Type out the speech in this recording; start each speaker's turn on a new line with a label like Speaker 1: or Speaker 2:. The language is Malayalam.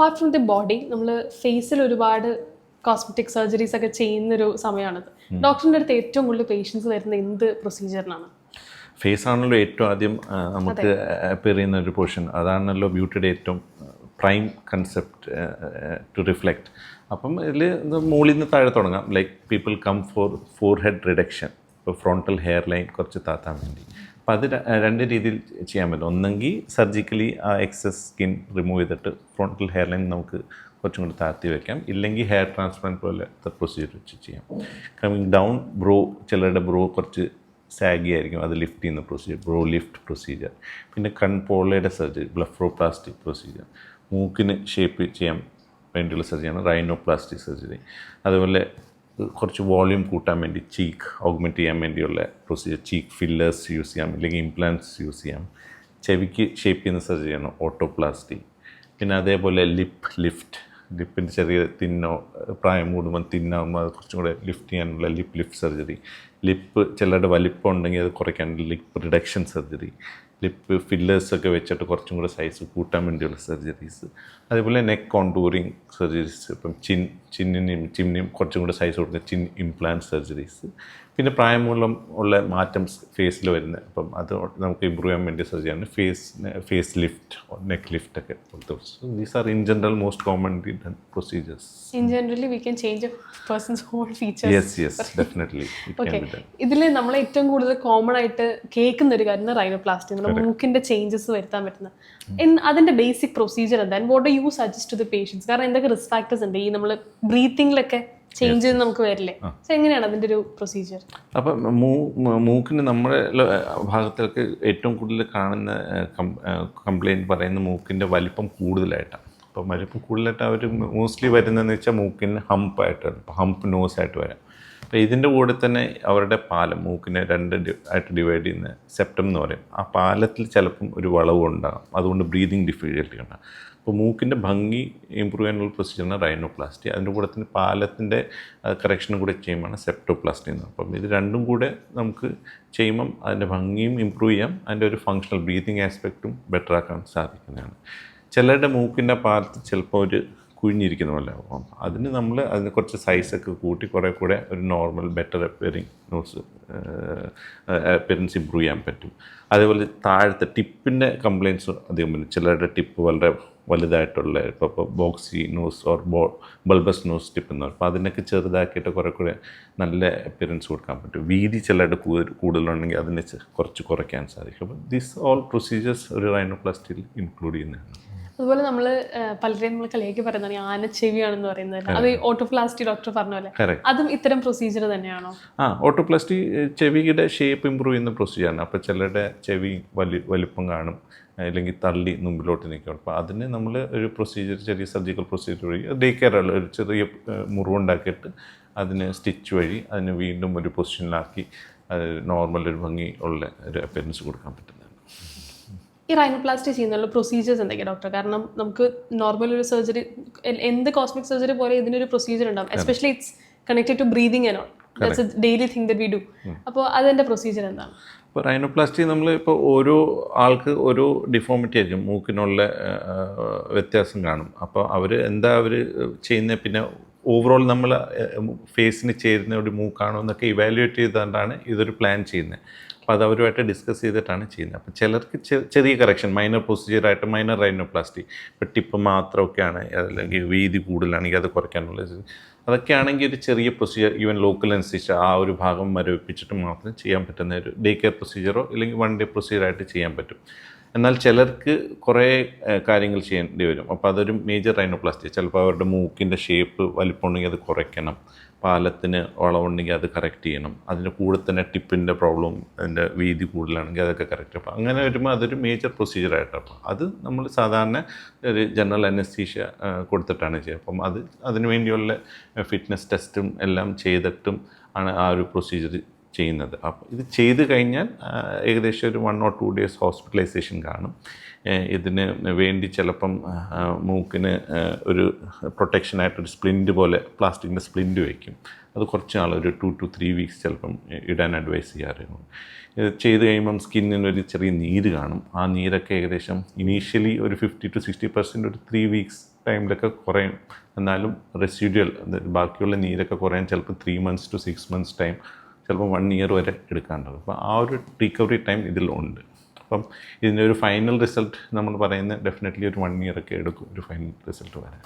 Speaker 1: അപ്പാർട്ട് ഫ്രം ദി ബോഡി നമ്മൾ ഫേസിൽ ഒരുപാട് കോസ്മെറ്റിക് സർജറീസ് ഒക്കെ ചെയ്യുന്നൊരു സമയമാണത്. ഡോക്ടറിൻ്റെ അടുത്ത് ഏറ്റവും കൂടുതൽ പേഷ്യൻസ് വരുന്ന എന്ത് പ്രൊസീജിയറിനാണ്?
Speaker 2: ഫേസ് ആണല്ലോ ഏറ്റവും ആദ്യം നമുക്ക് അപ്പിയർ ചെയ്യുന്ന ഒരു പോർഷൻ. അതാണല്ലോ ബ്യൂട്ടിയുടെ ഏറ്റവും പ്രൈം കൺസെപ്റ്റ് ടു റിഫ്ലക്റ്റ്. അപ്പം ഇതിൽ മുകളിൽ നിന്ന് താഴെ തുടങ്ങാം. Like people come for head reduction, ഇപ്പോൾ ഫ്രോണ്ടൽ ഹെയർ ലൈൻ കുറച്ച് താത്താൻ വേണ്ടി. അപ്പോൾ അത് രണ്ട് രീതിയിൽ ചെയ്യാൻ പറ്റും. ഒന്നെങ്കിൽ സർജിക്കലി ആ എക്സസ് സ്കിൻ റിമൂവ് ചെയ്തിട്ട് ഫ്രോണ്ടൽ ഹെയർ ലൈൻ നമുക്ക് കുറച്ചും കൂടി താഴ്ത്തി വയ്ക്കാം. ഇല്ലെങ്കിൽ ഹെയർ ട്രാൻസ്പ്ലാന്റ് പോലത്തെ പ്രൊസീജിയർ വെച്ച് ചെയ്യാം. കമ്മിങ് ഡൗൺ, ബ്രോ, ചിലരുടെ ബ്രോ കുറച്ച് സാഗി ആയിരിക്കും, അത് ലിഫ്റ്റ് ചെയ്യുന്ന പ്രൊസീജിയർ, ബ്രോ ലിഫ്റ്റ് പ്രൊസീജിയർ. പിന്നെ കൺപോളയുടെ സർജറി, ബ്ലെഫറോപ്ലാസ്റ്റിക് പ്രൊസീജിയർ. മൂക്കിന് ഷേപ്പ് ചെയ്യാൻ വേണ്ടിയുള്ള സർജറിയാണ് റൈനോപ്ലാസ്റ്റിക് സർജറി. അതുപോലെ കുറച്ച് വോളിയൂം കൂട്ടാൻ വേണ്ടി ചീക്ക് ഓഗ്മെൻറ്റ് ചെയ്യാൻ വേണ്ടിയുള്ള പ്രൊസീജിയർ, ചീക്ക് ഫില്ലേഴ്സ് യൂസ് ചെയ്യാം, അല്ലെങ്കിൽ ഇംപ്ലാന്റ്സ് യൂസ് ചെയ്യാം. ചെവിക്ക് ഷേപ്പ് ചെയ്യുന്ന സർജറിയാണ് ഓട്ടോപ്ലാസ്റ്റി. പിന്നെ അതേപോലെ ലിപ്പ് ലിഫ്റ്റ്, ലിപ്പിൻ്റെ ചെറിയ തിന്നോ, പ്രായം കൂടുമ്പോൾ തിന്നാകുമ്പോൾ അത് കുറച്ചും കൂടെ ലിഫ്റ്റ് ചെയ്യാനുള്ള ലിപ്പ് ലിഫ്റ്റ് സർജറി. ലിപ്പ് ചിലരുടെ വലിപ്പം ഉണ്ടെങ്കിൽ അത് കുറയ്ക്കാനുള്ള ലിപ്പ് റിഡക്ഷൻ സർജറി. ലിപ്പ് ഫില്ലേഴ്സൊക്കെ വെച്ചിട്ട് കുറച്ചും കൂടെ സൈസ് കൂട്ടാൻ വേണ്ടിയുള്ള സർജറീസ്. അതേപോലെ നെക്ക് കോണ്ടൂറിങ് സർജറീസ്, ഇപ്പം ചിമ്മിനും കുറച്ചും കൂടെ സൈസ് കൊടുക്കുന്ന ചിൻ ഇംപ്ലാന്റ് സർജറീസ്. പിന്നെ പ്രായം മൂലം ഉള്ള മാറ്റം ഫേസിൽ വരുന്നത്, അപ്പം അത് നമുക്ക് ഇമ്പ്രൂവ് ചെയ്യാൻ വേണ്ടി സർജറിയാണ് ഫേസ് ലിഫ്റ്റ്, നെക്ക് ലിഫ്റ്റ് ഒക്കെ. These are in general most commonly done procedures.
Speaker 1: In generally we can change a person's whole features.
Speaker 2: Yes, definitely it can be done.
Speaker 1: ഇതിൽ നമ്മൾ ഏറ്റവും കൂടുതൽ കോമൺ ആയിട്ട് കേൾക്കുന്ന ഒരു കാര്യം റൈനോപ്ലാസ്റ്റി, നമ്മുടെ മൂക്കിന്റെ ചേഞ്ചസ് വരുത്താൻ പറ്റുന്ന അതിന്റെ ബേസിക് പ്രൊസീജിയർ എന്താ? What do you suggest to the patients? കാരണം എന്തൊക്കെ റിസ്ക് ഫാക്ടേഴ്സ് ഉണ്ട് ഈ നമ്മൾ ബ്രീത്തിങ്ങിലൊക്കെ ചേഞ്ച് നമുക്ക് വരില്ലേ? സോ എങ്ങനെയാണ് അതിന്റെ ഒരു പ്രൊസീജിയർ?
Speaker 2: അപ്പം മൂക്കിന് നമ്മുടെ ഭാഗത്തൊക്കെ ഏറ്റവും കൂടുതൽ കാണുന്ന കംപ്ലയിൻറ്റ് പറയുന്ന മൂക്കിൻ്റെ വലിപ്പം കൂടുതലായിട്ടാണ്. അപ്പോൾ വലിപ്പം കൂടുതലായിട്ട് അവർ മോസ്റ്റ്ലി വരുന്നതെന്ന് വെച്ചാൽ മൂക്കിന് ഹമ്പായിട്ടാണ്, ഹംപ് നോസായിട്ട് വരാം. അപ്പോൾ ഇതിൻ്റെ കൂടെ തന്നെ അവരുടെ പാലം, മൂക്കിനെ ആയിട്ട് ഡിവൈഡ് ചെയ്യുന്ന സെപ്റ്റം എന്ന് പറയും, ആ പാലത്തിൽ ചിലപ്പം ഒരു വളവ് ഉണ്ടാകും, അതുകൊണ്ട് ബ്രീതിങ് ഡിഫിക്കൽറ്റി ഉണ്ടാകും. അപ്പോൾ മൂക്കിൻ്റെ ഭംഗി ഇമ്പ്രൂവ് ചെയ്യാനുള്ള പ്രൊസീജിയറാണ് റൈനോപ്ലാസ്റ്റി. അതിൻ്റെ കൂടെ തന്നെ പാലത്തിൻ്റെ കറക്ഷനും കൂടെ ചെയ്യുമ്പോൾ സെപ്റ്റോപ്ലാസ്റ്റി എന്ന്. അപ്പം ഇത് രണ്ടും കൂടെ നമുക്ക് ചെയ്യുമ്പം അതിൻ്റെ ഭംഗിയും ഇമ്പ്രൂവ് ചെയ്യാം, അതിൻ്റെ ഒരു ഫങ്ഷണൽ ബ്രീതിങ് ആസ്പെക്റ്റും ബെറ്റർ ആക്കാൻ സാധിക്കുന്നതാണ്. ചിലരുടെ മൂക്കിൻ്റെ പാലത്ത് ചിലപ്പോൾ ഒരു കുഴിഞ്ഞിരിക്കുന്ന പോലെ ആവും. അതിന് കുറച്ച് സൈസൊക്കെ കൂട്ടി കുറേ കൂടെ ഒരു normal better appearing nose appearance improve ചെയ്യാൻ പറ്റും. അതേപോലെ താഴത്തെ ടിപ്പിൻ്റെ കംപ്ലയിൻസ് അധികം വരും. ചിലരുടെ ടിപ്പ് വളരെ വലുതായിട്ടുള്ള, ഇപ്പോൾ boxy nose or bulbous nose tip എന്ന് പറയും. അപ്പോൾ അതിനൊക്കെ ചെറുതാക്കിയിട്ട് കുറേ കൂടെ നല്ല അപ്പിയറൻസ് കൊടുക്കാൻ പറ്റും. വീതി ചിലരുടെ കൂടുതലുണ്ടെങ്കിൽ അതിനെ കുറച്ച് കുറയ്ക്കാൻ സാധിക്കും. അപ്പോൾ ദിസ് ഓൾ പ്രൊസീജിയേഴ്സ് ഒരു റൈനോപ്ലാസ്റ്റിയിൽ ഇൻക്ലൂഡ് ചെയ്യുന്നതാണ്.
Speaker 1: അതുപോലെ നമ്മൾ പലരെയും നമ്മൾ കളിയാക്കി പറയുന്നതാണ് ആനച്ചെവിയാണെന്ന് പറയുന്നത്. അത് ഓട്ടോപ്ലാസ്റ്റി ഡോക്ടർ പറഞ്ഞ പോലെ അതും ഇത്തരം പ്രൊസീജിയർ തന്നെയാണോ?
Speaker 2: ഓട്ടോപ്ലാസ്റ്റി ചെവിയുടെ ഷേപ്പ് ഇമ്പ്രൂവ് ചെയ്യുന്ന പ്രൊസീജിയറാണ്. അപ്പോൾ ചിലരുടെ ചെവി വലിപ്പം കാണും, അല്ലെങ്കിൽ തള്ളി മുമ്പിലോട്ട് നിൽക്കും. അപ്പോൾ അതിന് നമ്മൾ ഒരു പ്രൊസീജിയർ, ചെറിയ സർജിക്കൽ പ്രൊസീജിയർ വഴി ഡേ കെയറുള്ള ഒരു ചെറിയ മുറിവുണ്ടാക്കിയിട്ട് അതിന് സ്റ്റിച്ച് വഴി അതിന് വീണ്ടും ഒരു പൊസിഷനിലാക്കി അത് നോർമൽ ഒരു ഭംഗി ഉള്ള ഒരു അപ്പിയറൻസ് കൊടുക്കാൻ പറ്റുന്നതാണ്.
Speaker 1: ഈ റൈനോപ്ലാസ്റ്റി ചെയ്യുന്നുള്ള പ്രൊസീജിയേഴ്സ് എന്തൊക്കെയാണ് ഡോക്ടർ? കാരണം നമുക്ക് നോർമൽ ഒരു സർജറി, എന്ത് കോസ്മെറ്റിക് സർജറി പോലെ ഇതിനൊരു പ്രൊസീജിയർ ഉണ്ടാവും. Especially it's connected to breathing and all. That's a daily thing that we do. അപ്പോൾ അതിൻ്റെ പ്രൊസീജിയർ എന്താണ്?
Speaker 2: ഇപ്പോൾ റൈനോപ്ലാസ്റ്റി നമ്മൾ ഇപ്പോൾ ഓരോ ആൾക്ക് ഓരോ ഡിഫോമിറ്റി ആയിരിക്കും, മൂക്കിനുള്ള വ്യത്യാസം കാണും. അപ്പോൾ അവർ ചെയ്യുന്നത്, പിന്നെ ഓവറോൾ നമ്മൾ ഫേസിന് ചേരുന്ന ഒരു മൂക്കാണോ എന്നൊക്കെ ഇവാലുവേറ്റ് ചെയ്തുകൊണ്ടാണ് ഇതൊരു പ്ലാൻ ചെയ്യുന്നത്. അപ്പോൾ അത് അവരുമായിട്ട് ഡിസ്കസ് ചെയ്തിട്ടാണ് ചെയ്യുന്നത്. അപ്പോൾ ചിലർക്ക് ചെറിയ കറക്ഷൻ, മൈനർ പ്രൊസീജിയറായിട്ട് മൈനർ റൈനോപ്ലാസ്റ്റി, ഇപ്പോൾ ടിപ്പ് മാത്രമൊക്കെയാണ്, അല്ലെങ്കിൽ വീതി കൂടുതലാണെങ്കിൽ അത് കുറയ്ക്കാനുള്ളത്, അതൊക്കെ ആണെങ്കിൽ ഒരു ചെറിയ പ്രൊസീജിയർ, ഈവൻ ലോക്കൽ അനുസരിച്ച് ആ ഒരു ഭാഗം മരവിപ്പിച്ചിട്ട് മാത്രം ചെയ്യാൻ പറ്റുന്ന ഒരു ഡേ കെയർ പ്രൊസീജിയറോ അല്ലെങ്കിൽ 1 ഡേ പ്രൊസീജിയറായിട്ട് ചെയ്യാൻ പറ്റും. എന്നാൽ ചിലർക്ക് കുറേ കാര്യങ്ങൾ ചെയ്യേണ്ടി വരും. അപ്പോൾ അതൊരു മേജർ റൈനോപ്ലാസ്റ്റി. ചിലപ്പോൾ അവരുടെ മൂക്കിൻ്റെ ഷേപ്പ് വലിപ്പമുണ്ടെങ്കിൽ അത് കുറയ്ക്കണം, പാലത്തിന് വളവുണ്ടെങ്കിൽ അത് കറക്റ്റ് ചെയ്യണം, അതിൻ്റെ കൂടെ തന്നെ ടിപ്പിൻ്റെ പ്രോബ്ലം, അതിൻ്റെ വീതി കൂടുതലാണെങ്കിൽ അതൊക്കെ കറക്റ്റ്. അപ്പോൾ അങ്ങനെ വരുമ്പോൾ അതൊരു മേജർ പ്രൊസീജിയറായിട്ട്. അപ്പോൾ അത് നമ്മൾ സാധാരണ ഒരു ജനറൽ അനസ്തീഷ്യ കൊടുത്തിട്ടാണ് ചെയ്യുക. അപ്പം അതിന് വേണ്ടിയുള്ള ഫിറ്റ്നസ് ടെസ്റ്റും എല്ലാം ചെയ്തിട്ടും ആണ് ആ ഒരു പ്രൊസീജിയർ ചെയ്യുന്നത്. അപ്പോൾ ഇത് ചെയ്ത് കഴിഞ്ഞാൽ ഏകദേശം ഒരു 1 or 2 days ഹോസ്പിറ്റലൈസേഷൻ കാണും. ഇതിന് വേണ്ടി ചിലപ്പം മൂക്കിന് ഒരു പ്രൊട്ടക്ഷനായിട്ടൊരു സ്പ്ലിൻറ്റ് പോലെ പ്ലാസ്റ്റിക്കിൻ്റെ സ്പ്ലിൻറ്റ് വയ്ക്കും. അത് കുറച്ച് നാൾ, ഒരു 2 to 3 weeks ചിലപ്പം ഇടാൻ അഡ്വൈസ് ചെയ്യാറുണ്ട്. ഇത് ചെയ്ത് കഴിയുമ്പം സ്കിന്നിനൊരു ചെറിയ നീര് കാണും. ആ നീരൊക്കെ ഏകദേശം ഇനീഷ്യലി ഒരു 50 to 60% ഒരു 3 weeks ടൈമിലൊക്കെ കുറയും. എന്നാലും റെസിഡ്യുവൽ ബാക്കിയുള്ള നീരൊക്കെ കുറയാൻ ചിലപ്പോൾ 3 months to 6 months ടൈം, ചിലപ്പോൾ 1 year വരെ എടുക്കാനുണ്ടാവും. അപ്പോൾ ആ ഒരു റിക്കവറി ടൈം ഇതിലുണ്ട്. അപ്പം ഇതിൻ്റെ ഒരു ഫൈനൽ റിസൾട്ട് നമ്മൾ പറയുന്നത് ഡെഫിനറ്റ്ലി ഒരു 1 year ഒക്കെ എടുക്കും ഒരു ഫൈനൽ റിസൾട്ട് വരാൻ.